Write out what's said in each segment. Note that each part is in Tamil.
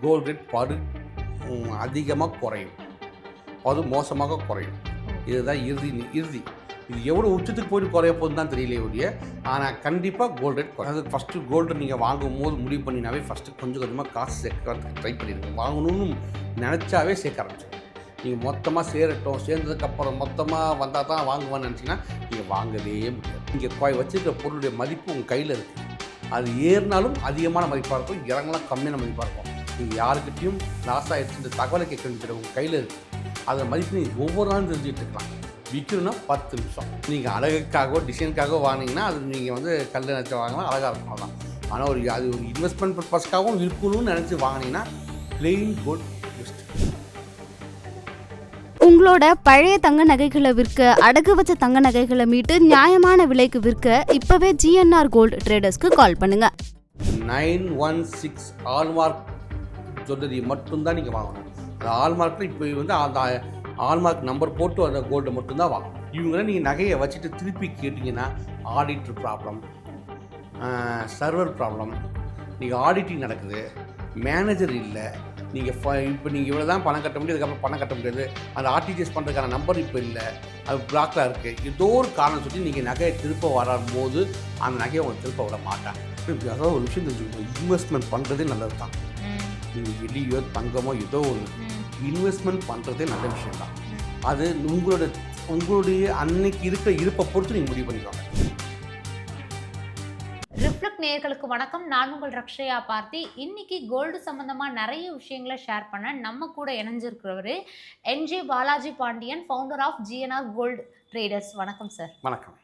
கோல்டு ரேட் அதிகமாக குறையும், மோசமாக குறையும். இதுதான் இறுதி. இது எவ்வளோ உச்சத்துக்கு போய்ட்டு குறைய போகுதுன்னு தான் தெரியலையே ஒழிய, ஆனால் கண்டிப்பாக கோல்டு ரேட் குறையும். அது ஃபஸ்ட்டு கோல்டு நீங்கள் வாங்கும் போது முடிவு பண்ணினாவே ஃபஸ்ட்டு கொஞ்சம் கொஞ்சமாக காசு சேர்க்கறதுக்கு ட்ரை பண்ணிடுங்க. வாங்கணும்னு நினச்சாவே சேர்க்க ஆரம்பிச்சிடும். நீங்கள் மொத்தமாக சேர்ந்ததுக்கப்புறம் மொத்தமாக வந்தால் தான் வாங்குவான்னு நினச்சிங்கன்னா நீங்கள் வாங்கவே முடியாது. நீங்கள் வச்சுருக்கிற பொருளுடைய மதிப்பு உங்கள் கையில் இருக்குது. அது ஏறினாலும் அதிகமான மதிப்பாக இருக்கும், இறங்கலாம் கம்மியான மதிப்பாக இருக்கும். நீங்கள் யாருக்கிட்டையும் லாஸ் ஆகிடுச்சுன்ற தகவலை கேட்க வேண்டியது உங்கள் கையில் இருக்குது. அதன் மதிப்பு நீங்கள் ஒவ்வொரு நாளும் தெரிஞ்சுக்கிட்டு இருக்கலாம். விற்கணும்னா 10 நிமிஷம். நீங்கள் அழகுக்காகவோ டிசைனுக்காகவோ வாங்கினீங்கன்னா அது நீங்கள் கல் நினச்சி வாங்கினா அழகாக இருக்கும், அதான். ஆனால் அது ஒரு இன்வெஸ்ட்மெண்ட் பர்பஸ்க்காகவும் இருக்கணும்னு நினச்சி வாங்கினீங்கன்னா பிளெயின் கோல்டு பெஸ்ட். உங்களோட பழைய தங்க நகைகளை விற்க, அடகு வச்ச தங்க நகைகளை மீட்டு நியாயமான விலைக்கு விற்க இப்பவே ஜிஎன்ஆர் கோல்டு ட்ரேடர்ஸ்க்கு கால் பண்ணுங்க. 916 ஹால்மார்க் ஜுவல்லரி மட்டும்தான் நீங்கள் வாங்கணும். அந்த ஹால்மார்க்கில் இப்போ அந்த ஹால்மார்க் நம்பர் போட்டு அந்த கோல்டு மட்டும்தான் வாங்கணும். இவங்களாம் நீங்கள் நகையை வச்சுட்டு திருப்பி கேட்டிங்கன்னா ஆடிட்டர் ப்ராப்ளம், சர்வர் ப்ராப்ளம், நீங்கள் ஆடிட்டிங் நடக்குது, மேனேஜர் இல்லை, இப்போ நீங்கள் இவ்வளோ தான் பணம் கட்ட முடியும், அதுக்கப்புறம் பணம் கட்ட முடியாது, அந்த ஆர்டிஜிஎஸ் பண்ணுறதுக்கான நம்பர் இப்போ இல்லை, அது பிளாக்கில் இருக்குது, ஏதோ ஒரு காரணம் சொல்லி நீங்கள் நகையை திருப்ப வரும்போது அந்த நகையை அவங்க திருப்ப விட மாட்டாங்க. அதாவது ஒரு விஷயம் தெரிஞ்சுக்கணும், இன்வெஸ்ட்மெண்ட் பண்ணுறதே நல்லது தான். நீங்கள் வெள்ளியோ தங்கமோ ஏதோ ஒரு இன்வெஸ்ட்மெண்ட் பண்ணுறதே நல்ல விஷயம் தான். அது உங்களுடைய அன்னைக்கு இருக்கிற இருப்பை பொறுத்து நீங்கள் முடிவு பண்ணிக்கோங்க. ரிஃப்ளெக்ட் நேயர்களுக்கு வணக்கம். நான் உங்கள் ரக்ஷயா பார்த்தி. இன்னைக்கு கோல்டு சம்பந்தமாக நிறைய விஷயங்களை ஷேர் பண்ண நம்ம கூட இணைஞ்சிருக்கிறவர் NJ Balaji Pandian, founder of GNR gold traders. வணக்கம் சார். வணக்கம்.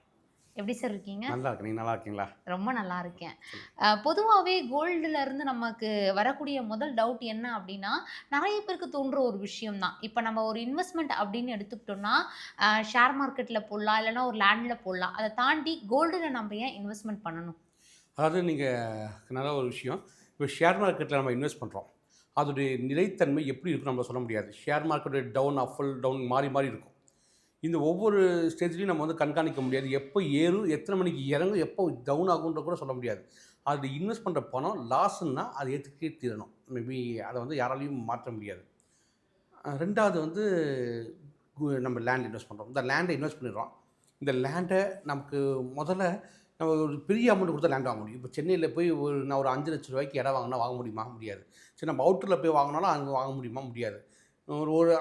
எப்படி சார் இருக்கீங்க? நல்லா இருக்கு. நீங்கள் நல்லா இருக்கீங்களா? ரொம்ப நல்லா இருக்கேன். பொதுவாகவே கோல்டுலேருந்து நமக்கு வரக்கூடிய முதல் டவுட் என்ன அப்படின்னா, நிறைய பேருக்கு தோன்ற ஒரு விஷயம் தான். இப்போ நம்ம ஒரு இன்வெஸ்ட்மெண்ட் அப்படின்னு எடுத்துக்கிட்டோம்னா ஷேர் மார்க்கெட்டில் போடலாம், இல்லைனா ஒரு லேண்டில் போடலாம். அதை தாண்டி கோல்டில் நம்ம ஏன் இன்வெஸ்ட்மெண்ட் பண்ணணும்? அதாவது நீங்கள் நல்ல ஒரு விஷயம். இப்போ ஷேர் மார்க்கெட்டில் நம்ம இன்வெஸ்ட் பண்ணுறோம், அதோடைய நிலைத்தன்மை எப்படி இருக்குன்னு நம்ம சொல்ல முடியாது. ஷேர் மார்க்கெட்டுடைய டவுன் அஃபுல் டவுன் மாறி இருக்கும். இந்த ஒவ்வொரு ஸ்டேஜ்லையும் நம்ம கண்காணிக்க முடியாது. எப்போ ஏறும், எத்தனை மணிக்கு இறங்கும், எப்போ டவுன் ஆகுன்ற கூட சொல்ல முடியாது. அது இன்வெஸ்ட் பண்ணுற பணம் லாஸ்ன்னா அது ஏற்றுக்கே தீரணும். மேபி அதை யாராலையும் மாற்ற முடியாது. ரெண்டாவது நம்ம லேண்ட் இன்வெஸ்ட் பண்ணுறோம். இந்த லேண்டை இன்வெஸ்ட் பண்ணிடுறோம். இந்த லேண்டை நமக்கு முதல்ல நம்ம ஒரு பெரிய அமௌண்ட் கொடுத்தா லேண்ட் வாங்க முடியும். இப்போ சென்னையில் போய் நான் ஒரு 5 லட்ச ரூபாய்க்கு இடம் வாங்கினா வாங்க முடியுமா? முடியாது. சரி, நம்ம அவுட்டரில் போய் வாங்கினாலும் அங்கே வாங்க முடியுமா? முடியாது. ஒரு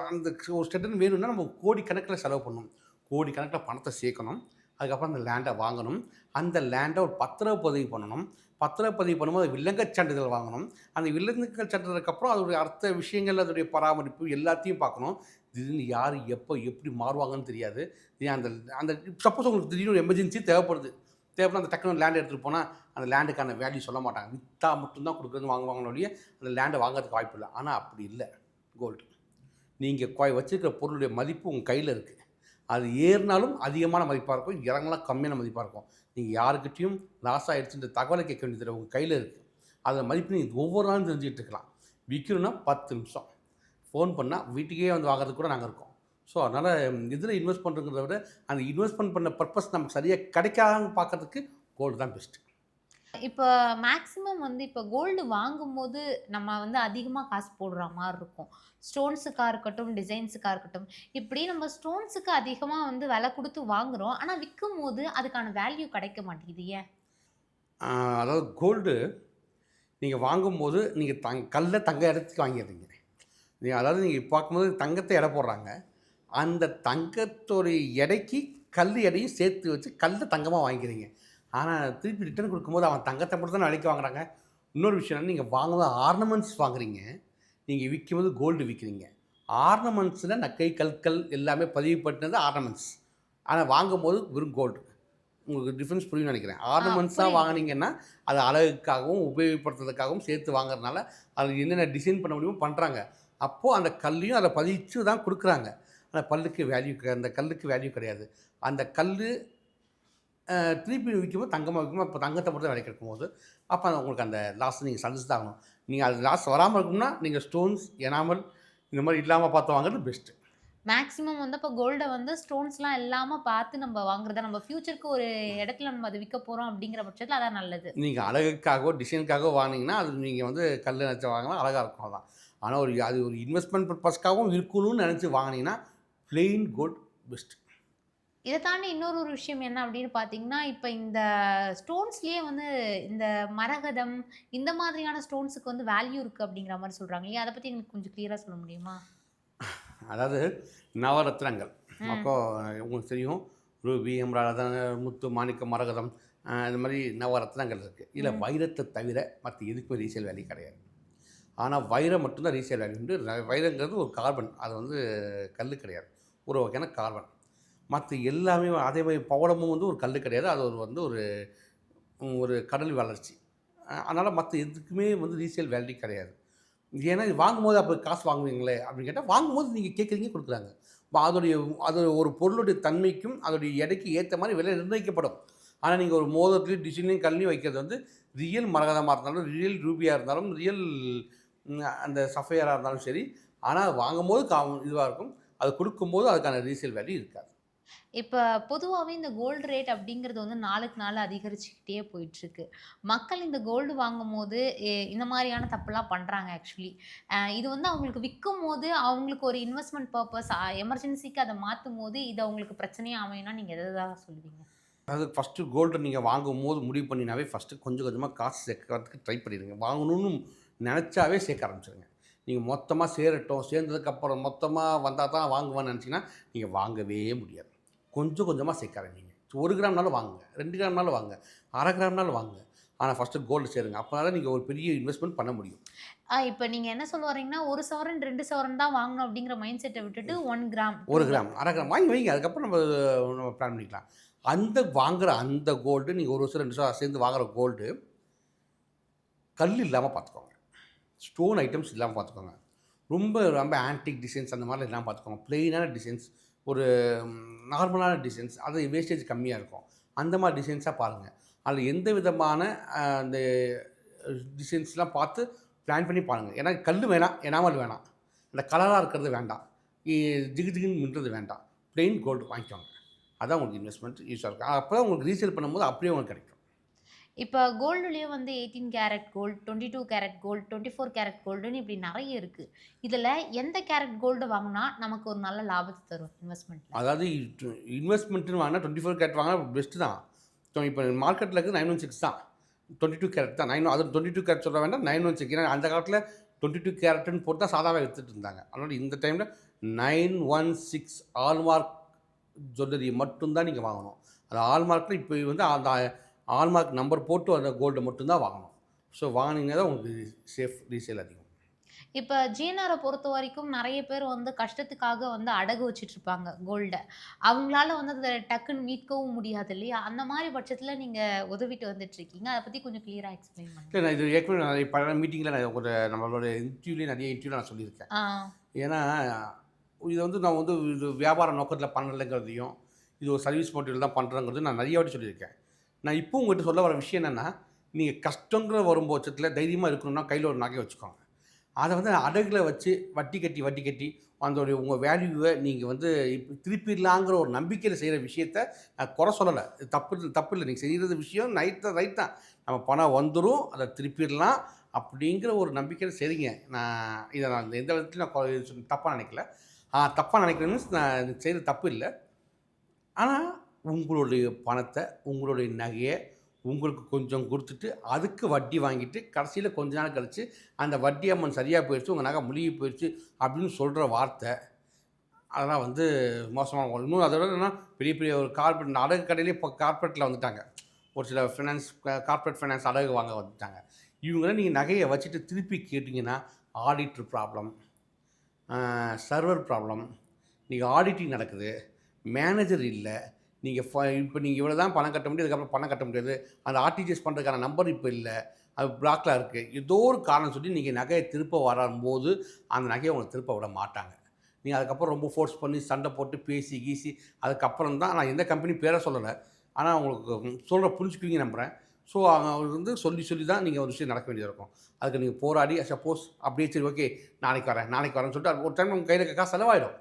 ஸ்டெட்டன் வேணும்னா நம்ம கோடிக்கணக்கில் செலவு பண்ணணும், கோடிக்கணக்கில் பணத்தை சேர்க்கணும். அதுக்கப்புறம் அந்த லேண்டை வாங்கணும். அந்த லேண்டை ஒரு பத்திரப்பதிவு பண்ணணும். பத்திரப்பதிவு பண்ணும்போது வில்லங்கச் சான்றிதழ் வாங்கணும். அந்த வில்லங்கச் சான்றிதழுக்கப்புறம் அதோடைய அர்த்த விஷயங்கள், அதோடைய பராமரிப்பு எல்லாத்தையும் பார்க்கணும். திடீர்னு யார் எப்போ எப்படி மாறுவாங்கன்னு தெரியாது. அந்த அந்த சப்போஸ் உங்களுக்கு திடீர்னு ஒரு எமர்ஜென்சி தேவைப்படும் அந்த டக்குனு லேண்ட் எடுத்துகிட்டு போனால் அந்த லேண்டுக்கான வேல்யூ சொல்ல மாட்டாங்க. விற்றா மட்டும்தான் கொடுக்குறது வாங்குவாங்கன்னு ஒழிய அந்த லேண்டை வாங்கிறதுக்கு வாய்ப்பு இல்லை. ஆனால் அப்படி இல்லை கோல்டு. நீங்கள் வச்சுருக்கிற பொருளுடைய மதிப்பு உங்கள் கையில் இருக்குது. அது ஏறினாலும் அதிகமான மதிப்பாக இருக்கும், இறங்கலாம் கம்மியான மதிப்பாக இருக்கும். நீங்கள் யாருக்கிட்டையும் லாஸ் ஆகிடுச்சுன்ற தகவலை கேட்க வேண்டியது உங்கள் கையில் இருக்குது. அதன் மதிப்பு நீங்கள் ஒவ்வொரு நாளும் தெரிஞ்சுக்கிட்டு இருக்கலாம். விற்கணும்னா 10 நிமிஷம். ஃபோன் பண்ணால் வீட்டுக்கே வாங்குறதுக்கு கூட நாங்கள் இருக்கோம். ஸோ அதனால் இதில் இன்வெஸ்ட் பண்ணுறத விட அந்த இன்வெஸ்ட்மெண்ட் பண்ண பர்பஸ் நமக்கு சரியாக கிடைக்காம பார்க்கறதுக்கு கோல்டு தான் பெஸ்ட்டு. இப்போ மேக்ஸிமம் இப்போ கோல்டு வாங்கும்போது நம்ம அதிகமாக காசு போடுற மாதிரி இருக்கும். ஸ்டோன்ஸுக்காக இருக்கட்டும், டிசைன்ஸுக்காக இருக்கட்டும். இப்படி நம்ம ஸ்டோன்ஸுக்கு அதிகமாக விலை கொடுத்து வாங்குகிறோம், ஆனால் விற்கும் போது அதுக்கான வேல்யூ கிடைக்க மாட்டேங்குது. ஏன்? அதாவது கோல்டு நீங்கள் வாங்கும்போது நீங்கள் கல்லை தங்க இடத்துக்கு வாங்கிடுறீங்க. நீங்கள் பார்க்கும்போது தங்கத்தை எடை போடுறாங்க. அந்த தங்கத்தோடைய எடைக்கு கல் எடையும் சேர்த்து வச்சு கல்லை தங்கமாக வாங்கிக்கிறீங்க. ஆனால் திருப்பி ரிட்டர்ன் கொடுக்கும்போது அவன் தங்கத்தை மட்டும் தான் விலைக்கு வாங்குறாங்க. இன்னொரு விஷயம், நீங்கள் வாங்கும்போது ஆர்னமெண்ட்ஸ் வாங்குறீங்க, நீங்கள் விற்கும்போது கோல்டு விற்கிறீங்க. ஆர்னமெண்ட்ஸில் நக்கை, கற்கள் எல்லாமே பதிவு பண்ணினது ஆர்னமெண்ட்ஸ். ஆனால் வாங்கும்போது வெறும் கோல்டு. உங்களுக்கு டிஃப்ரென்ஸ் புரியும்னு நினைக்கிறேன். ஆர்னமெண்ட்ஸாக வாங்கினீங்கன்னா அது அழகுக்காகவும் உபயோகப்படுத்துறதுக்காகவும் சேர்த்து வாங்குறதுனால அது என்னென்ன டிசைன் பண்ண முடியுமோ பண்ணுறாங்க. அப்போது அந்த கல்லையும் அதை பதிச்சு தான் கொடுக்குறாங்க. ஆனால் அந்த கல்லுக்கு வேல்யூ கிடையாது. அந்த கல் திருப்பி விற்கும்போது தங்கமாக விற்கும்போது இப்போ தங்கத்தை மட்டும் விலைக்கு இருக்கும்போது அப்போ உங்களுக்கு அந்த லாஸ் நீங்கள் சந்திச்சு தான் ஆகணும். நீங்கள் அது லாஸ் வராமல் இருக்கணும்னா நீங்கள் ஸ்டோன்ஸ், எனாமல் இந்த மாதிரி இல்லாமல் பார்த்து வாங்குறது பெஸ்ட்டு. மேக்ஸிமம் வந்து இப்போ கோல்ட வந்து ஸ்டோன்ஸ்லாம் இல்லாம பார்த்து நம்ம வாங்குறத நம்ம ஃபியூச்சருக்கு ஒரு இடத்துல நம்ம அத விக்க போறோம் அப்படிங்கிற பட்சத்துல அதான் நல்லது. நீங்கள் அழகுக்காகவோ டிசைனுக்காகவோ வாங்கினீங்கன்னா அது நீங்கள் வந்து கல் நினச்சி வாங்கினா அழகாக இருக்கும் அதான். ஆனால் அது ஒரு இன்வெஸ்ட்மெண்ட் பர்பஸ்க்காகவும் இருக்கணும்னு நினச்சி வாங்கினீங்கன்னா பிளெயின் கோல்ட் பெஸ்ட். இத தாண்டி இன்னொரு ஒரு விஷயம் என்ன அப்படின்னு பார்த்தீங்கன்னா, இப்ப இந்த ஸ்டோன்ஸ்லயே வந்து இந்த மரகதம், இந்த மாதிரியான ஸ்டோன்ஸுக்கு வந்து வேல்யூ இருக்கு அப்படிங்கிற மாரி சொல்றாங்க இல்லையா? அத பத்தி எனக்கு கொஞ்சம் கிளியரா சொல்ல முடியுமா? அதாவது நவரத்னங்கள் ம். அப்போ உங்களுக்கு தெரியும் ரூபி, எம்ரால்டு, முத்து, மாணிக்கம், மரகதம், இந்த மாதிரி நவரத்னங்கள் இருக்குது. இதில் ம். வைரத்தை தவிர மற்ற எதுக்குமே ரீசேல் வேல்யூ கிடையாது. ஆனால் வைரம் மட்டும்தான் ரீசேல் வேல்யூ உண்டு. வைரங்கிறது ஒரு கார்பன், அது வந்து கல் கிடையாது, ஒரு வகையான கார்பன். மற்ற எல்லாமே அதே மாதிரி பவளமும் வந்து ஒரு கல் கிடையாது, அது வந்து ஒரு ஒரு கடல் வளர்ச்சி. அதனால் மற்ற எதுக்குமே வந்து ரீசேல் வேல்யூ கிடையாது. ஏன்னா இது வாங்கும்போது அப்போ காசு வாங்குவீங்களே அப்படின்னு கேட்டால், வாங்கும்போது நீங்கள் கேட்குறீங்க கொடுக்குறாங்க. அதோடைய அது ஒரு பொருளுடைய தன்மைக்கும் அதோடைய எடைக்கு ஏற்ற மாதிரி விலை நிர்ணயிக்கப்படும். ஆனால் நீங்கள் ஒரு மோதிரத்துலையும் டிசைன்லையும் கல்லையும் வைக்கிறது வந்து ரியல் மரகதமாக இருந்தாலும், ரியல் ரூபியாக இருந்தாலும், ரியல் அந்த சஃபையராக இருந்தாலும் சரி. ஆனால் வாங்கும்போது இதுவாக இருக்கும், அது கொடுக்கும்போது அதுக்கான ரீசேல் வேல்யூ இருக்காது. இப்ப பொதுவாவே இந்த கோல்டு ரேட் அப்படிங்கிறது வந்து நாளுக்கு நாள் அதிகரிச்சுக்கிட்டே போயிட்டுருக்கு. மக்கள் இந்த கோல்டு வாங்கும்போது இந்த மாதிரியான தப்புலாம் பண்றாங்க ஆக்சுவலி. இது வந்து அவங்களுக்கு விக்கும்போது, அவங்களுக்கு ஒரு இன்வெஸ்ட்மென்ட் பர்ப்பஸ் எமர்ஜென்சிக்கு அத மாத்தும்போது, இது அவங்களுக்கு பிரச்சனையா அமையும்னா நீங்க எத தான் சொல்லுவீங்க? அதாவது ஃபஸ்ட்டு கோல்டு நீங்கள் வாங்கும்போது முடிவு பண்ணினாவே ஃபஸ்ட்டு கொஞ்சம் கொஞ்சமாக காசு சேர்க்கறதுக்கு ட்ரை பண்ணிடுங்க. வாங்கணும்னு நினச்சாவே சேர்க்க ஆரம்பிச்சிடுங்க. நீங்கள் மொத்தமாக சேரட்டும், சேர்ந்ததுக்கப்புறம் மொத்தமாக வந்தால் தான் வாங்குவேன்னு நினச்சிங்கன்னா நீங்கள் வாங்கவே முடியாது. கொஞ்சம் கொஞ்சமாக சேர்க்க ஆரம்பிங்க. 1 கிராம்னாலும் வாங்குங்க, 2 கிராம்னாலும் வாங்குங்க, 1/2 கிராம்னாலும் வாங்குங்க. ஆனால் ஃபஸ்ட்டு கோல்டு சேருங்க. அப்போனா தான் நீங்கள் ஒரு பெரிய இன்வெஸ்ட்மெண்ட் பண்ண முடியும். இப்ப நீங்க என்ன சொல்ல வரீங்கன்னா, 1 சவரன், 2 சவரன் தான் வாங்கணும் அப்படிங்கிற மைண்ட் செட்ட விட்டுட்டு 1 கிராம், 1 கிராம், 1/2 கிராம் வாங்கி வைங்க. அதுக்கப்புறம் நம்ம பிளான் பண்ணிக்கலாம். அந்த வாங்குற அந்த கோல்டு நீங்கள் 1 வருஷம் 2 வருஷம் சேர்ந்து வாங்குற கோல்டு கல் இல்லாமல் பார்த்துக்கோங்க. ஸ்டோன் ஐட்டம்ஸ் இல்லாமல் பார்த்துக்கோங்க. ரொம்ப ரொம்ப ஆன்டிக் டிசைன்ஸ் அந்த மாதிரிலாம் இல்லாமல் பார்த்துக்கோங்க. ப்ளெயினான டிசைன்ஸ், ஒரு நார்மலான டிசைன்ஸ், அது வேஸ்டேஜ் கம்மியாக இருக்கும். அந்த மாதிரி டிசைன்ஸாக பாருங்கள். அதில் எந்த விதமான அந்த டிசைன்ஸ்லாம் பார்த்து பிளான் பண்ணி பாருங்கள். ஏன்னா கல் வேணாம், எனாமல் வேணாம், அந்த கலராக இருக்கிறது வேண்டாம், ஜிகு ஜிகுன்னு மின்றது வேண்டாம். ப்ளெயின் கோல்டு வாங்கிக்கோங்க. அதான் உங்களுக்கு இன்வெஸ்ட்மெண்ட் யூஸாக இருக்கும். அப்போ தான் உங்களுக்கு ரீசேல் பண்ணும்போது அப்படியே உங்களுக்கு கிடைக்கும். இப்ப கோல்டுலயே வந்து 18 carat gold, 22 carat gold, 24 carat கோல்டுன்னு இப்படி நெறைய இருக்கு. இதுல எந்த கேரட் கோல்டு வாங்குனா நமக்கு ஒரு நல்ல லாபத்த தரும் இன்வெஸ்ட்மென்ட்ல? அதாவது இன்வெஸ்ட்மெண்ட்டுன்னு வாங்கினா 24 கேரட் வாங்கினா பெஸ்ட்டு தான். இப்போ மார்க்கெட்டில் இருக்குது 916 தான், 22 கேரட் தான். அது 22 கேரட் சொல்ல வேண்டாம், 916. ஏன்னா அந்த காலத்தில் 22 கேரட்டுன்னு போட்டு தான் சாதாவாக விற்றுட்டு இருந்தாங்க. அதனால் இந்த டைமில் 916 ஹால்மார்க் ஜுவல்லரி மட்டும்தான் நீங்கள் வாங்கணும். அது ஹால்மார்க்கில் இப்போ வந்து அந்த ஹால்மார்க் நம்பர் போட்டு அந்த கோல்டு மட்டும்தான் வாங்கணும். ஸோ வாங்கினீங்கன்னா தான் உங்களுக்கு சேஃப், ரீசேல் அதிகம். இப்ப ஜிஎன்ஆரை பொறுத்த வரைக்கும் நெறைய பேர் வந்து கஷ்டத்துக்காக வந்து அடகு வச்சுட்டு இருப்பாங்க கோல்ட. அவங்களால வந்து அத டக்குன்னு மீட்கவும் முடியாது இல்லையா? அந்த மாரி பட்சத்துல நீங்க உதவிட்டு வந்துட்டு இருக்கீங்க. அத பத்தி கொஞ்சம் கிளியரா எக்ஸ்பிளைன் பண்ணுங்க. இல்லை, நான் இது ஏற்கனவே நிறைய பல மீட்டிங்கில் நான் ஒரு நம்மளோட நிறைய இன்டர்வியூவில் நான் சொல்லியிருக்கேன். ஆ. ஏன்னா இதை வந்து நான் வந்து இது வியாபார நோக்கத்தில் பண்ணலைங்கிறதையும், இது ஒரு சர்வீஸ் மோட்டிவில் தான் பண்ணுறேங்கிறது நான் நிறைய வாட்டி சொல்லியிருக்கேன். நான் இப்போ உங்கள்கிட்ட சொல்ல வர விஷயம் என்னென்னா, நீங்கள் கஷ்டங்கிற வரும் பட்சத்தில் தைரியமாக இருக்கணும்னா கையில் ஒரு நகை வச்சுக்கோங்க. அதை வந்து அடகில் வச்சு வட்டி கட்டி அதோடைய உங்கள் வேல்யூவை நீங்கள் வந்து இப்போ திருப்பிடலாங்கிற ஒரு நம்பிக்கையில் செய்கிற விஷயத்த நான் குறை சொல்லலை. இது தப்பு இல்லை. நீங்கள் செய்கிறது விஷயம் ரைட் தான். நம்ம பணம் வந்துடும், அதை திருப்பிடலாம் அப்படிங்கிற ஒரு நம்பிக்கையில் செய்றீங்க. நான் எந்த விதத்துலையும் நான் தப்பாக நினைக்கல. தப்பாக நினைக்கிறேன்னு நான் செய்கிறது தப்பு இல்லை. ஆனால் உங்களுடைய பணத்தை, உங்களுடைய நகையை உங்களுக்கு கொஞ்சம் கொடுத்துட்டு அதுக்கு வட்டி வாங்கிட்டு கடைசியில் கொஞ்ச நாள் கழித்து அந்த வட்டி அம்மன் சரியாக போயிடுச்சு, உங்கள் நகை முழுகி போயிடுச்சு அப்படின்னு சொல்கிற வார்த்தை, அதெல்லாம் வந்து மோசமாக. இன்னும் அதோட என்னன்னா பெரிய பெரிய ஒரு கார்பரேட் அடகு கடையிலே இப்போ கார்பரேட்டில் வந்துட்டாங்க. ஒரு சில கார்பரேட் ஃபைனான்ஸ் அடகு வாங்க வந்துட்டாங்க. இவங்களாம் நீங்கள் நகையை வச்சுட்டு திருப்பி கேட்டிங்கன்னா ஆடிட்டர் ப்ராப்ளம், சர்வர் ப்ராப்ளம், நீங்கள் ஆடிட்டிங் நடக்குது, மேனேஜர் இல்லை, நீங்கள் இப்போ நீங்கள் இவ்வளோ தான் பணம் கட்ட முடியும், அதுக்கப்புறம் பணம் கட்ட முடியாது, அந்த ஆர்டிஜிஎஸ் பண்ணுறதுக்கான நம்பர் இப்போ இல்லை, அது பிளாக்கில் இருக்குது, ஏதோ ஒரு காரணம் சொல்லி நீங்கள் நகையை திருப்ப வரும்போது அந்த நகையை உங்களுக்கு திருப்ப விட மாட்டாங்க. நீங்கள் அதுக்கப்புறம் ரொம்ப ஃபோர்ஸ் பண்ணி சண்டை போட்டு பேசி கீசி அதுக்கப்புறம் தான், நான் எந்த கம்பெனி பேரை சொல்லலை, ஆனால் உங்களுக்கு சொல்கிற புரிஞ்சுக்குவீங்க நம்புகிறேன். ஸோ அவர் வந்து சொல்லி தான் நீங்கள் ஒரு விஷயம் நடக்க வேண்டியது இருக்கும். அதுக்கு நீங்கள் போராடி சப்போஸ் அப்படியே சரி ஓகே நாளைக்கு வரேன்னு சொல்லிட்டு ஒரு டைம் உங்கள் கையில் காசு செலவாயிடும்.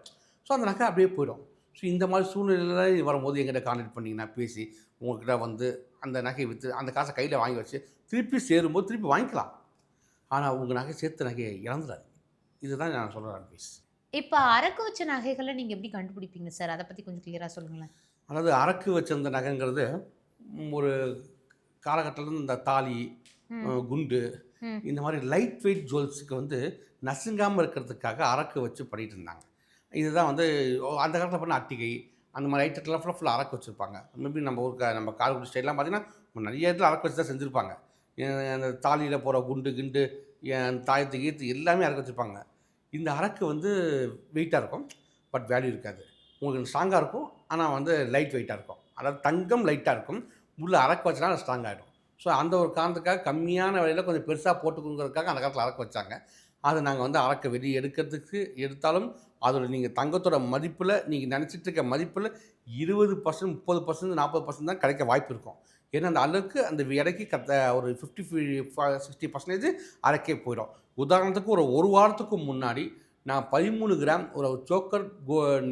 ஸோ அந்த நகை அப்படியே போயிடும். ஸோ இந்த மாதிரி சூழ்நிலையில் வரும்போது எங்கிட்ட கான்டாக்ட் பண்ணிங்கன்னா பேசி உங்கள்கிட்ட வந்து அந்த நகையை விற்று அந்த காசை கையில் வாங்கி வச்சு திருப்பி சேரும்போது திருப்பி வாங்கிக்கலாம். ஆனால் உங்கள் நகை சேர்த்த நகையை இழந்துடாது. இதுதான் நான் சொல்கிற அட்வைஸ். இப்போ அரக்கு வச்ச நகைகளை நீங்கள் எப்படி கண்டுபிடிப்பீங்க சார்? அதை பற்றி கொஞ்சம் கிளியராக சொல்லுங்களேன். அதாவது அரக்கு வச்சிருந்த நகைங்கிறது ஒரு காலகட்டத்தில் இந்த தாலி, குண்டு, இந்த மாதிரி லைட் வெயிட் ஜுவல்ஸுக்கு வந்து நசுங்காமல் இருக்கிறதுக்காக அரக்கு வச்சு பண்ணிகிட்டு இருந்தாங்க. இதுதான் வந்து அந்த காலத்தில் பண்ண அட்டிகை அந்த மாதிரி ஐட்டத்தெல்லாம் ஃபுல்லாக அரக்கு வச்சுருப்பாங்க. மேபி நம்ம ஊருக்கு நம்ம காரைக்குடி ஸ்டைல்லாம் பார்த்திங்கன்னா நிறைய இடத்துல அரக்கு வச்சு தான் செஞ்சுருப்பாங்க. அந்த தாலியில் போகிற குண்டு கிண்டு தாயத்து கீத்து எல்லாமே அரக்கு வச்சுருப்பாங்க. இந்த அரக்கு வந்து வெயிட்டாக இருக்கும், பட் வேல்யூ இருக்காது. உங்களுக்கு ஸ்ட்ராங்காக இருக்கும், ஆனால் வந்து லைட் வெயிட்டாக இருக்கும். அதாவது தங்கம் லைட்டாக இருக்கும், உள்ள அரக்கு வச்சுனா ஸ்ட்ராங் ஆகிடும். ஸோ அந்த ஒரு காரணத்துக்காக கம்மியான விலையில் கொஞ்சம் பெருசாக போட்டுக்குங்கிறதுக்காக அந்த காலத்தில் அரக்கு வச்சாங்க. அதை நாங்கள் வந்து அரக்கை வெளியே எடுத்தாலும் அதோட நீங்கள் தங்கத்தோட மதிப்பில் நீங்கள் நினச்சிட்டு இருக்க மதிப்பில் 20%, 30%, 40% தான் கிடைக்க வாய்ப்பு இருக்கும். ஏன்னா அந்த அளவுக்கு அந்த எடைக்கு ஒரு 50-60% அரக்கே போயிடும். உதாரணத்துக்கு ஒரு வாரத்துக்கு முன்னாடி நான் 13 கிராம் ஒரு சோக்கர்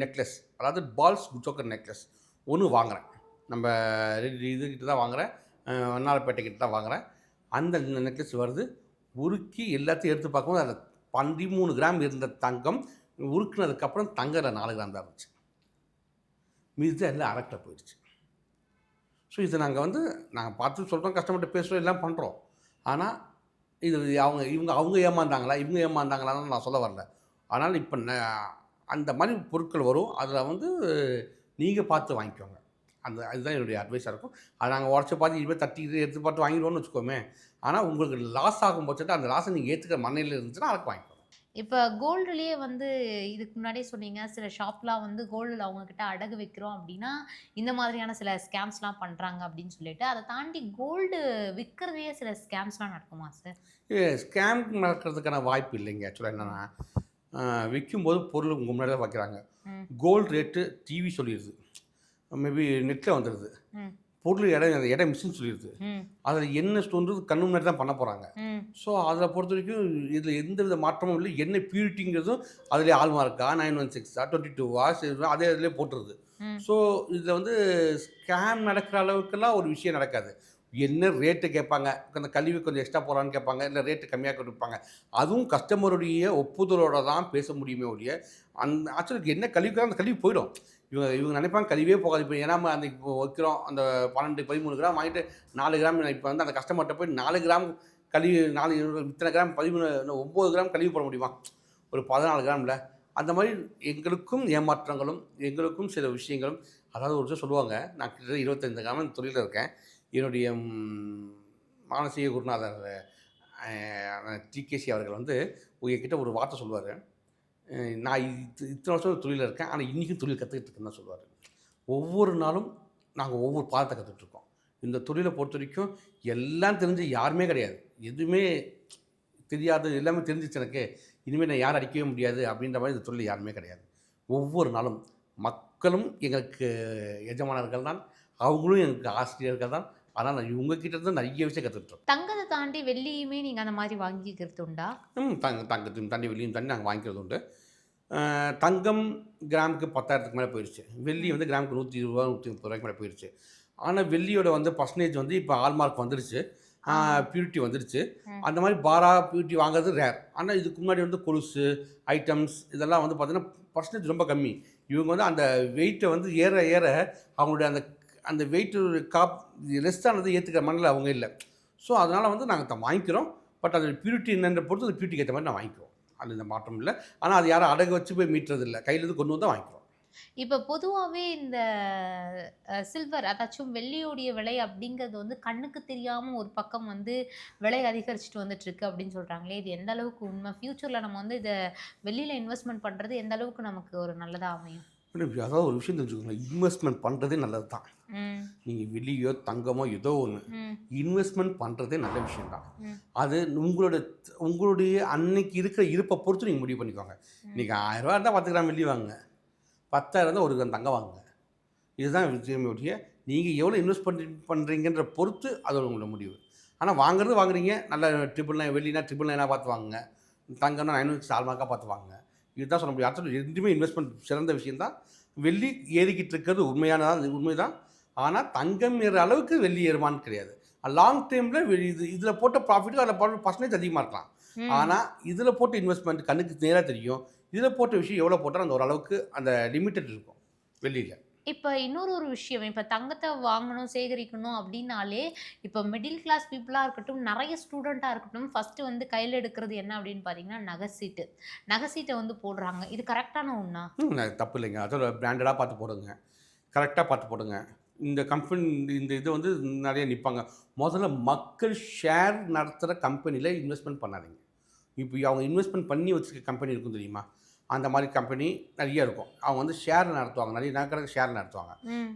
நெக்லஸ், அதாவது பால்ஸ் சோக்கர் நெக்லஸ் ஒன்று வாங்குகிறேன். நம்ம இதுக்கிட்ட தான் வாங்குகிறேன், வண்ணாரப்பேட்டைக்கிட்ட தான் வாங்குகிறேன். அந்த நெக்லஸ் வருது, உருக்கி எல்லாத்தையும் எடுத்து பார்க்கும்போது அதில் 13 கிராம் இருந்த தங்கம் உருக்குனதுக்கப்புறம் தங்கத்தில் 4 கிராம் தான் இருந்துச்சு. மீது எல்லாம் அரக்கில் போயிடுச்சு. ஸோ இதை நாங்கள் பார்த்து சொல்கிறோம், கஸ்டமர்கிட்ட பேசுகிறோம், எல்லாம் பண்ணுறோம். ஆனால் இது அவங்க ஏமாந்தாங்களான்னு நான் சொல்ல வரல. ஆனால் இப்போ அந்த மாதிரி பொருட்கள் வரும், அதில் நீங்கள் பார்த்து வாங்கிக்கோங்க. அதுதான் என்னுடைய அட்வைஸாக இருக்கும். அதை நாங்கள் உடச்சி பார்த்து இனிமேல் தட்டிக்கிட்டு எடுத்து பார்த்து வாங்கிடுவோம்னு வச்சுக்கோமே. ஆனால் உங்களுக்கு லாஸ் ஆகும் பட்சத்தில் அந்த லாஸை நீங்கள் ஏற்றுக்கிற மண்ணில் இருந்துச்சுன்னா அதுக்கு வாங்கிக்கோங்க. இப்போ கோல்டுலேயே இதுக்கு முன்னாடியே சொன்னீங்க, சில ஷாப்லாம் கோல்டில் அவங்கக்கிட்ட அடகு வைக்கிறோம் அப்படின்னா இந்த மாதிரியான சில ஸ்கேம்ஸ்லாம் பண்ணுறாங்க அப்படின்னு சொல்லிட்டு, அதை தாண்டி கோல்டு விற்கிறதையே சில ஸ்கேம்ஸ்லாம் நடக்குமா சார்? ஸ்கேம் நடக்கிறதுக்கான வாய்ப்பு இல்லைங்க. ஆக்சுவலாக என்னென்னா, விற்கும்போது பொருள் உங்கள் முன்னாடி தான் வைக்கிறாங்க. கோல்டு ரேட்டு டிவி சொல்லிடுது, மேபி நெட்டில் வந்துடுது, பொருள் இடம் மிஷின் சொல்லிடுது. அதில் என்ன தோன்றது கண்ணு முன்னாடி தான் பண்ண போகிறாங்க. ஸோ அதில் பொறுத்த வரைக்கும் இதில் எந்த வித மாற்றமும் இல்லை. என்ன பியூரிட்டிங்கிறதும் அதிலே ஆல்மார்க்கா 916 22 அதே அதிலே போட்டுருது. ஸோ இதில் ஸ்கேம் நடக்கிற அளவுக்குலாம் ஒரு விஷயம் நடக்காது. என்ன ரேட்டு கேட்பாங்க, அந்த கழிவு கொஞ்சம் எக்ஸ்ட்ரா போகிறான்னு கேட்பாங்க, இல்லை ரேட்டு கம்மியாக கொடுப்பாங்க. அதுவும் கஸ்டமருடைய ஒப்புதலோடு தான் பேச முடியுமே ஒழிய, ஆக்சுவலுக்கு என்ன கழிவுக்காக அந்த கழிவு போயிடும். இவங்க நினைப்பாங்க கழிவே போகாது. இப்போ ஏன்னா அந்த இப்போ வைக்கிறோம், அந்த 12-13 கிராம் வாங்கிட்டு 4 கிராம் இப்போ அந்த கஸ்டமர்கிட்ட போய் 4 கிராம் கழிவு, இத்தனை கிராம் 9 கிராம் கழிவு போட முடியுமா? ஒரு 14 கிராமில் அந்த மாதிரி எங்களுக்கும் ஏமாற்றங்களும் எங்களுக்கும் சில விஷயங்களும். அதாவது ஒரு விஷயம் சொல்லுவாங்க, நான் கிட்டத்தட்ட 25 கிராம் இந்த தொழிலில் இருக்கேன். என்னுடைய மானசீக குருநாதர் டிகேசி அவர்கள் உங்ககிட்ட ஒரு வார்த்தை சொல்லுவார், நான் இத்தனை வருஷம் தொழிலில் இருக்கேன், ஆனால் இன்றைக்கும் தொழில் கற்றுக்கிட்டு இருக்கேன்னு தான் சொல்லுவார். ஒவ்வொரு நாளும் நாங்கள் ஒவ்வொரு பாதத்தை கற்றுட்ருக்கோம். இந்த தொழிலை பொறுத்த வரைக்கும் எல்லாம் தெரிஞ்சு யாருமே கிடையாது. எதுவுமே தெரியாது, எல்லாமே தெரிஞ்சிச்சு எனக்கு, இனிமேல் நான் யாரும் அடிக்கவே முடியாது அப்படின்ற மாதிரி இந்த தொழில் யாருமே கிடையாது. ஒவ்வொரு நாளும் மக்களும் எங்களுக்கு எஜமானர்கள் தான், அவங்களும் எங்களுக்கு ஆசிரியர்கள் தான். ஆனால் நான் இவங்ககிட்ட இருந்து நிறைய விஷயம் கற்றுக்கிட்டோம். தங்கத்தை தாண்டி வெள்ளியுமே நீங்கள் அந்த மாதிரி வாங்கிக்கிறது உண்டா? தங்கத்தையும் தாண்டி வெள்ளியும் தாண்டி நாங்கள் வாங்கிக்கிறது உண்டு. தங்கம் கிராமுக்கு 10,000க்கு மேலே போயிடுச்சு. வெள்ளி கிராமுக்கு 120 ரூபா 130 ரூபாய்க்கு மேலே போயிடுச்சு. ஆனால் வெள்ளியோட பர்சன்டேஜ் இப்போ ஹால்மார்க் வந்துடுச்சு, பியூரிட்டி வந்துடுச்சு. அந்த மாதிரி பாரா பியூரிட்டி வாங்குறது ரேர். ஆனால் இதுக்கு முன்னாடி கொலுசு ஐட்டம்ஸ் இதெல்லாம் பார்த்தீங்கன்னா பர்சன்டேஜ் ரொம்ப கம்மி. இவங்க அந்த வெயிட்டை ஏற ஏற அவங்களுடைய அந்த வெயிட்டு லெஸ்ஸானது ஏற்றுக்கிற மண்ணில் அவங்க இல்லை. ஸோ அதனால் நாங்கள் வாங்கிக்கிறோம். பட் அது பியூரிட்டி என்னென்ற பொறுத்து அது பியூரிட்டிக்கு ஏற்ற மாதிரி நான் வாங்கிக்கிறோம். அது இந்த மாற்றம் இல்லை. ஆனால் அது யாரும் அடகு வச்சு போய் மீட்டுறது இல்லை, கையிலேருந்து கொண்டு வந்து வாங்கிக்கிறோம். இப்போ பொதுவாகவே இந்த சில்வர், அதாச்சும் வெள்ளியோடைய விலை அப்படிங்கிறது கண்ணுக்கு தெரியாமல் ஒரு பக்கம் விலை அதிகரிச்சுட்டு வந்துட்டுருக்கு அப்படின்னு சொல்கிறாங்களே, இது எந்த அளவுக்கு உண்மை? ஃப்யூச்சரில் நம்ம இதை வெள்ளியில் இன்வெஸ்ட்மெண்ட் பண்ணுறது எந்த அளவுக்கு நமக்கு ஒரு நல்லதாக அமையும்? அதாவது ஒரு விஷயம் தெரிஞ்சுக்கோங்க, இன்வெஸ்ட்மெண்ட் பண்ணுறதே நல்லது தான். நீங்கள் வெள்ளியோ தங்கமோ ஏதோ ஒன்று இன்வெஸ்ட்மெண்ட் பண்ணுறதே நல்ல விஷயம்தான். அது உங்களுடைய அன்னைக்கு இருக்கிற இருப்பை பொறுத்து நீங்கள் முடிவு பண்ணிக்கோங்க. நீங்கள் 1000 ரூபா இருந்தால் 10 கிராம் வெள்ளி வாங்குங்க, 10,000 இருந்தால் 1 கிராம் தங்கம் வாங்குங்க. இதுதான் விஷயமுடைய நீங்கள் எவ்வளோ இன்வெஸ்ட் பண்ணுறீங்கன்ற பொறுத்து அது உங்களோட முடிவு. ஆனால் வாங்குறீங்க நல்ல 999 வெள்ளினா 999 பார்த்து வாங்குங்க, தங்கம்னா 916 ஆல்மார்க்காக பார்த்து வாங்குங்க. இதுதான் சொல்ல முடியும். அடுத்தது எதுவுமே இன்வெஸ்ட்மெண்ட் சிறந்த விஷயந்தான். வெள்ளி ஏறிக்கிட்டு இருக்கிறது உண்மைதான். ஆனால் தங்கம் ஏறுற அளவுக்கு வெள்ளி ஏறுமான்னு கிடையாது. லாங் டைமில் இதில் போட்ட ப்ராஃபிட்டு அதில் போட்ட பர்சன்டேஜ் அதிகமாக இருக்கலாம். ஆனால் இதில் போட்ட இன்வெஸ்ட்மெண்ட் கண்ணுக்கு நேராக தெரியும். இதில் போட்ட விஷயம் எவ்வளோ போட்டாலும் அந்த ஓரளவுக்கு அந்த லிமிட்டட் இருக்கும் வெள்ளியில். இப்போ ஒரு விஷயம், இப்போ தங்கத்தை வாங்கணும் சேகரிக்கணும் அப்படின்னாலே இப்போ மிடில் கிளாஸ் பீப்புளாக இருக்கட்டும், நிறைய ஸ்டூடெண்ட்டாக இருக்கட்டும், ஃபஸ்ட்டு வந்து கையில் எடுக்கிறது என்ன அப்படின்னு பார்த்தீங்கன்னா நகை சீட்டை வந்து போடுறாங்க. இது கரெக்டான ஒன்றா? தப்பு இல்லைங்க. அதோட பிராண்டடாக பார்த்து போடுங்க, கரெக்டாக பார்த்து போடுங்க. இந்த கம்பெனி இந்த இது வந்து நிறைய நிற்பாங்க. முதல்ல மக்கள் ஷேர் நடத்துகிற கம்பெனியில் இன்வெஸ்ட்மெண்ட் பண்ணாதீங்க. இப்போ அவங்க இன்வெஸ்ட்மெண்ட் பண்ணி வச்சுருக்க கம்பெனி இருக்கும் தெரியுமா, அந்த மாதிரி கம்பெனி நிறைய இருக்கும். அவங்க வந்து ஷேர் நடத்துவாங்க, நிறைய நகைக்கடைக்கு ஷேர் நடத்துவாங்க.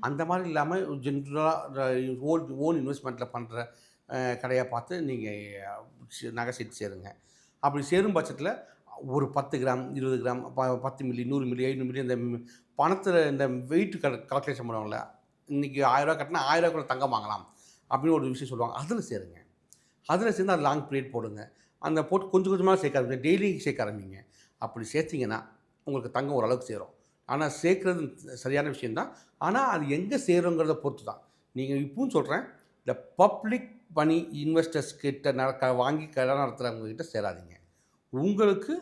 அந்த மாதிரி இல்லாமல் ஜென்ரலாக ஓன் இன்வெஸ்ட்மெண்ட்டில் பண்ணுற கடையை பார்த்து நீங்கள் நகை சீட்டு சேருங்க. அப்படி சேரும் பட்சத்தில் ஒரு 10 gram 20 gram 10 milli 100 milli 500 milli இந்த பணத்தில் இந்த வெயிட் கால்குலேஷன் பண்ணுவாங்கள்ல, இன்றைக்கி 1000 ரூபா கட்டினா 1000 ரூபாய்க்குள்ள தங்கம் வாங்கலாம் அப்படின்னு ஒரு விஷயம் சொல்லுவாங்க. அதில் சேருங்க. அதில் சேர்ந்து அது லாங் பீரியட் போடுங்க. அந்த போட்டு கொஞ்சம் கொஞ்சமாக சேர்க்க ஆரம்பிங்க, டெய்லி சேர்க்க ஆரம்பிங்க. அப்படி சேர்த்திங்கன்னா உங்களுக்கு தங்கம் ஓரளவுக்கு சேரும். ஆனால் சேர்க்குறது சரியான விஷயந்தான். ஆனால் அது எங்கே சேருங்கிறத பொறுத்து தான். நீங்கள் இப்பவும் சொல்கிறேன், இந்த பப்ளிக் மணி இன்வெஸ்டர்ஸ் கிட்ட வாங்கி கடன் நடத்துகிறவங்கக்கிட்ட சேராதீங்க. உங்களுக்கு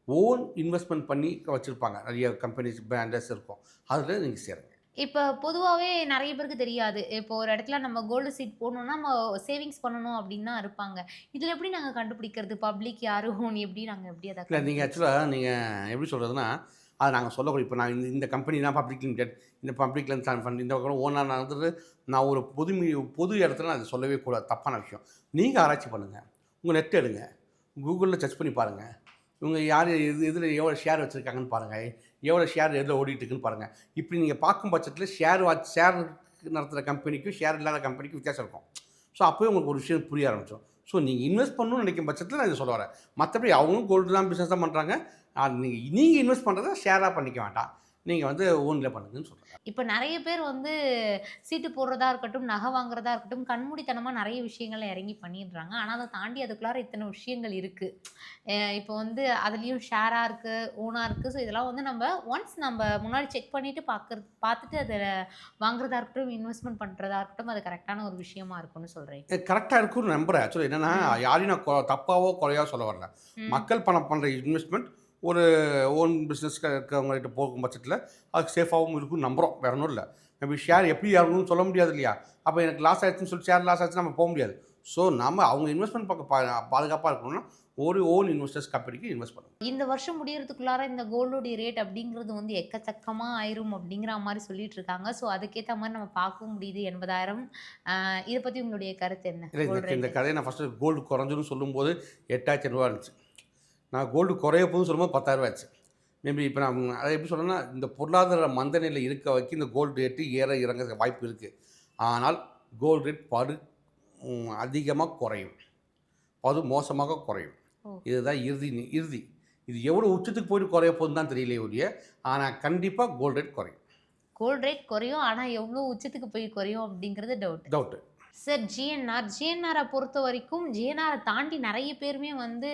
ஓன் இன்வெஸ்ட்மெண்ட் பண்ணி வச்சுருப்பாங்க, நிறைய கம்பெனிஸ் பிராண்டர்ஸ் இருக்கும், அதில் நீங்கள் சேருங்க. இப்போ பொதுவாகவே நிறைய பேருக்கு தெரியாது. இப்போ ஒரு இடத்துல நம்ம கோல்டு சீட் போடணும்னா நம்ம சேவிங்ஸ் பண்ணணும் அப்படின்னு தான் இருப்பாங்க. இதில் எப்படி நாங்கள் கண்டுபிடிக்கிறது பப்ளிக் யாரு ஓன் எப்படி நாங்கள் எப்படி அதை இல்லை, நீங்கள் ஆக்சுவலாக நீங்கள் எப்படி சொல்கிறதுனா, அதை நாங்கள் சொல்லக்கூடாது. இப்போ நான் இந்த கம்பெனி தான் பப்ளிக் லிமிடெட், இந்த பப்ளிக்லேருந்து ஸ்டார்ட் பண்ணி இந்த பக்கம் ஓனாக நான் வந்துட்டு நான் ஒரு பொது இடத்துல நான் அதை சொல்லவே கூடாது, தப்பான விஷயம். நீங்கள் ஆராய்ச்சி பண்ணுங்கள், உங்கள் நெட் எடுங்க, கூகுளில் சர்ச் பண்ணி பாருங்கள், இவங்க யார் இதில் எவ்வளோ ஷேர் வச்சுருக்காங்கன்னு பாருங்கள், எவ்வளோ ஷேர் எதில் ஓடிட்டுருக்குன்னு பாருங்கள். இப்படி நீங்கள் பார்க்கும் பட்சத்தில் ஷேர் நடத்துகிற கம்பெனிக்கும் ஷேர் இல்லாத கம்பெனிக்கும் வித்தியாசம் இருக்கும். ஸோ அப்போயே உங்களுக்கு ஒரு விஷயம் புரிய ஆரம்பிச்சிடும். ஸோ நீங்கள் இன்வெஸ்ட் பண்ணணும்னு நினைக்கும் பட்சத்தில் நான் இதை சொல்ல வரேன். மற்றபடி அவங்களும் கோல்டு தான் பிஸ்னஸ் தான் பண்ணுறாங்க. நீங்கள் இன்வெஸ்ட் பண்ணுறத ஷேராக பண்ணிக்க வேண்டாம், நீங்கள் வந்து ஓனில் பண்ணுங்கன்னு சொல்கிறேன். இப்போ நிறைய பேர் வந்து சீட்டு போடுறதா இருக்கட்டும், நகை வாங்குறதா இருக்கட்டும், கண்மூடித்தனமாக நிறைய விஷயங்கள்ல இறங்கி பண்ணிடுறாங்க. ஆனால் அதை தாண்டி அதுக்குள்ளார இத்தனை விஷயங்கள் இருக்குது. இப்போ வந்து அதுலேயும் ஷேராக இருக்குது, ஓனாக இருக்குது. ஸோ இதெல்லாம் வந்து நம்ம ஒன்ஸ் நம்ம முன்னாடி செக் பண்ணிவிட்டு பார்த்துட்டு அதை வாங்குறதா இருக்கட்டும், இன்வெஸ்ட்மெண்ட் பண்ணுறதா இருக்கட்டும், அது கரெக்டான ஒரு விஷயமா இருக்கும்னு சொல்கிறேன். கரெக்டாக இருக்குன்னு நம்புகிறேன். ஆக்சுவலி என்னென்னா, யாரையும் நான் தப்பாவோ குறையோ சொல்ல வரல. மக்கள் பணம் பண்ணுற இன்வெஸ்ட்மெண்ட் ஒரு ஓன் பிஸ்னஸ்க்கு இருக்கிறவங்ககிட்ட போகும் பட்சத்தில் அதுக்கு சேஃபாகவும் இருக்குன்னு நம்புகிறோம். வேற ஒன்றும் இல்லை. நம்ம ஷேர் எப்படி ஆகணும்னு சொல்ல முடியாது இல்லையா. அப்போ எனக்கு லாஸ் ஆகிடுச்சுன்னு சொல்லி ஷேர் லாஸ் ஆகிடுச்சு நம்ம போக முடியாது. ஸோ நம்ம அவங்க இன்வெஸ்ட்மெண்ட் பக்கம் பாதுகாப்பாக இருக்கணும்னா ஒரு ஓன் இன்வெஸ்டர்ஸ் கம்பெனிக்கு இன்வெஸ்ட் பண்ணணும். இந்த வருஷம் முடியறதுக்குள்ளார இந்த கோல்டோடைய ரேட் அப்படிங்கிறது வந்து எக்கச்சக்கமாக ஆயிரும் அப்படிங்கிற மாதிரி சொல்லிட்டு இருக்காங்க. ஸோ அதுக்கேற்ற மாதிரி நம்ம பார்க்கவும் முடியுது 80,000. இதை பற்றி உங்களுடைய கருத்து என்ன? இல்லை, இந்த கதையை நான் ஃபஸ்ட்டு கோல்டு குறைஞ்சுன்னு சொல்லும்போது 8,000 ரூபா இருந்துச்சு. நான் கோல்டு குறைய போதுன்னு சொல்லும்போது 10,000 ஆச்சு. மேபி இப்போ நான் அதை எப்படி சொல்கிறேன்னா, இந்த பொருளாதார மந்தநிலையில் இருக்க வரைக்கும் இந்த கோல்டு ரேட்டு ஏற இறங்க வாய்ப்பு இருக்குது. ஆனால் கோல்டு ரேட் அதிகமாக குறையும், மோசமாக குறையும். இதுதான் இறுதி. இது எவ்வளோ உச்சத்துக்கு போய்ட்டு குறைய போகுதுன்னு தான் தெரியலையே ஒழிய, ஆனால் கண்டிப்பாக கோல்டு ரேட் குறையும். கோல்டு ரேட் குறையும், ஆனால் எவ்வளோ உச்சத்துக்கு போய் குறையும் அப்படிங்கிறது டவுட்டு. சார், ஜிஎன்ஆரை பொறுத்த வரைக்கும் ஜிஎன்ஆரை தாண்டி நிறைய பேருமே வந்து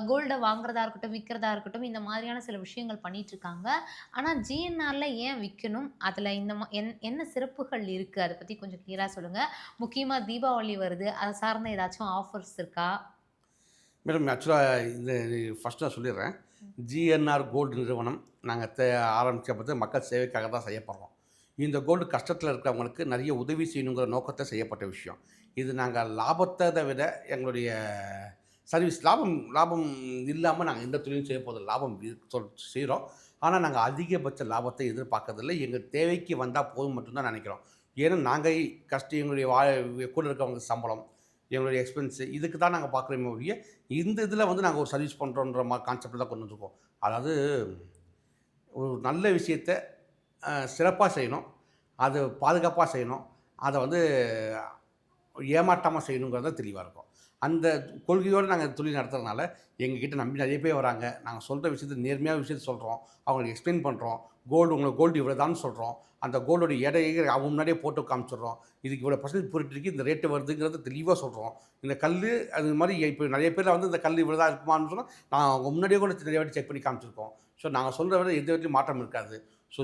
கோல்டை வாங்குறதா இருக்கட்டும், விற்கிறதா இருக்கட்டும், இந்த மாதிரியான சில விஷயங்கள் பண்ணிகிட்ருக்காங்க. ஆனால் ஜிஎன்ஆரில் ஏன் விற்கணும்? அதில் என்ன சிறப்புகள் இருக்குது? அதை பற்றி கொஞ்சம் கிளியராக சொல்லுங்கள். முக்கியமாக தீபாவளி வருது, அதை சார்ந்த ஏதாச்சும் ஆஃபர்ஸ் இருக்கா? மேடம், ஆக்சுவலாக இந்த ஃபஸ்ட்டு நான் சொல்லிடுறேன். ஜிஎன்ஆர் கோல்டு நிறுவனம் நாங்கள் ஆரம்பிக்கப்பட்டு மக்கள் சேவைக்காக தான் செய்யப்படுறோம். இந்த கோல்டு கஷ்டத்தில் இருக்கிறவங்களுக்கு நிறைய உதவி செய்யணுங்கிற நோக்கத்தை செய்யப்பட்ட விஷயம். இது நாங்கள் லாபத்தை விட எங்களுடைய சர்வீஸ் லாபம் இல்லாமல் நாங்கள் எந்த தொழிலும் செய்ய போதில்லை. லாபம் செய்கிறோம், ஆனால் நாங்கள் அதிகபட்ச லாபத்தை எதிர்பார்க்கறதில்லை. எங்கள் தேவைக்கு வந்தால் போதும் மட்டும்தான் நினைக்கிறோம். ஏன்னா நாங்கள் எங்களுடைய கூட இருக்கிறவங்க சம்பளம், எங்களுடைய எக்ஸ்பென்ஸு, இதுக்கு தான் நாங்கள் பார்க்குறோமே ஒழிய இந்த இதில் வந்து நாங்கள் ஒரு சர்வீஸ் பண்ணுறோன்ற கான்செப்டில் தான் கொண்டு வந்துருக்கோம். அதாவது ஒரு நல்ல விஷயத்தை சிறப்பாக செய்யணும், அது பாதுகாப்பாக செய்யணும், அதை வந்து ஏமாற்றாமல் செய்யணுங்கிறத தெளிவாக இருக்கும். அந்த கொள்கையோடு நாங்கள் தொழில் நடத்துறதுனால எங்ககிட்ட நம்பி நிறைய பேர் வராங்க. நாங்கள் சொல்கிற விஷயத்தை நேர்மையான விஷயத்த சொல்கிறோம், அவங்களுக்கு எக்ஸ்பிளைன் பண்ணுறோம். உங்களுக்கு கோல்டு இவ்வளோ தான் சொல்கிறோம். அந்த கோல்டோட எடையை அவங்க முன்னாடியே போட்டு காமிச்சிடுறோம். இதுக்கு இவ்வளோ பர்சன்டேஜ் போயிட்டு இருக்கு, இந்த ரேட்டு வருதுங்கிறத தெளிவாக சொல்கிறோம். இந்த கல் அது மாதிரி இப்போ நிறைய பேர் வந்து இந்த கல் இவ்வளோ தான் இருக்குமான்னு சொன்னால் நான் அவங்க முன்னாடியே கூட நிறைய வாட்டி செக் பண்ணி காமிச்சிருக்கோம். ஸோ நாங்கள் சொல்கிற விட எந்த விதத்துலையும் மாற்றம் இருக்காது. ஸோ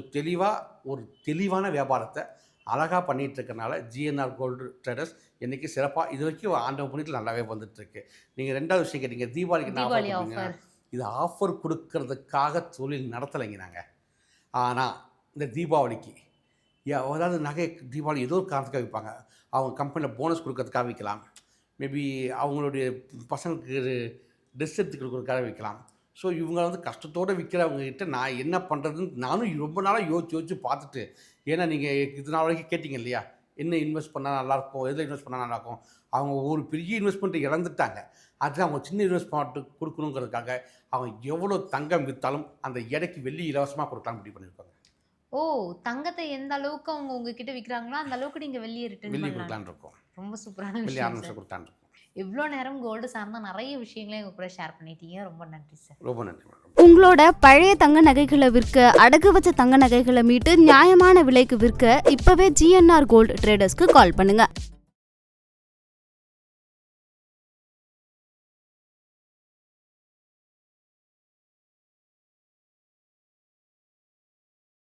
ஒரு தெளிவான வியாபாரத்தை அழகாக பண்ணிகிட்டு இருக்கறனால ஜிஎன்ஆர் கோல்டு ட்ரேடர்ஸ் என்றைக்கு சிறப்பாக இது வரைக்கும் ஆண்டவன் புண்ணியத்தில் நல்லாவே வந்துட்டுருக்கு. நீங்கள் 2வது விஷயம் கேட்டீங்க, தீபாவளிக்கு என்ன ஆஃபர் கொடுப்பீங்க? இது ஆஃபர் கொடுக்கறதுக்காக தொழில் நடத்தலைங்க நாங்கள். ஆனால் இந்த தீபாவளிக்கு அதாவது நகை தீபாவளி ஏதோ ஒரு காரணத்துக்காக விற்பாங்க. அவங்க கம்பெனியில் போனஸ் கொடுக்கறதுக்காக விற்கலாம். மேபி அவங்களுடைய பசங்களுக்கு ட்ரெஸ் எடுத்து கொடுக்கறதுக்காக விற்கலாம். ஸோ இவங்க வந்து கஷ்டத்தோடு விற்கிறவங்ககிட்ட நான் என்ன பண்ணுறதுன்னு நானும் ரொம்ப நாளாக யோசிச்சு பார்த்துட்டு, ஏன்னா நீங்கள் இது நாள் வரைக்கும் கேட்டிங்க இல்லையா, என்ன இன்வெஸ்ட் பண்ணால் நல்லாயிருக்கும், எதில் இன்வெஸ்ட் பண்ணால் நல்லாயிருக்கும். அவங்க ஒரு பெரிய இன்வெஸ்ட்மெண்ட்டை இழந்துட்டாங்க. அது அவங்க சின்ன இன்வெஸ்ட்மெண்ட்டு கொடுக்கணுங்கிறதுக்காக அவங்க எவ்வளோ தங்கம் விற்றாலும் அந்த எடைக்கு வெள்ளி இலவசமாக கொடுக்கலாம்னு முடிவு பண்ணியிருக்காங்க. ஓ! தங்கத்தை எந்த அளவுக்கு அவங்க உங்ககிட்ட விற்கிறாங்களோ அந்த அளவுக்கு நீங்க வெள்ளியை ரிட்டர்ன் வெள்ளி பண்ணலாம். கொடுக்கலான்னு இருக்கோம். ரொம்ப சூப்பரான வெள்ளி விஷயம் ஆர்னமெண்ட்ஸ் சார். கொடுக்கலான்னு இருக்கோம். இவ்வளோ நேரம் கோல்டு சார்ந்த நிறைய விஷயங்களை எங்க கூட ஷேர் பண்ணிட்டீங்க. ரொம்ப நன்றி சார். ரொம்ப நன்றி மேடம். உங்களோட பழைய தங்க நகைகளை விற்க, அடகு வச்ச தங்க நகைகளை மீட்டு நியாயமான விலைக்கு விற்க இப்பவே ஜிஎன்ஆர் கோல்ட் ட்ரேடர்ஸ்க்கு கால் பண்ணுங்க.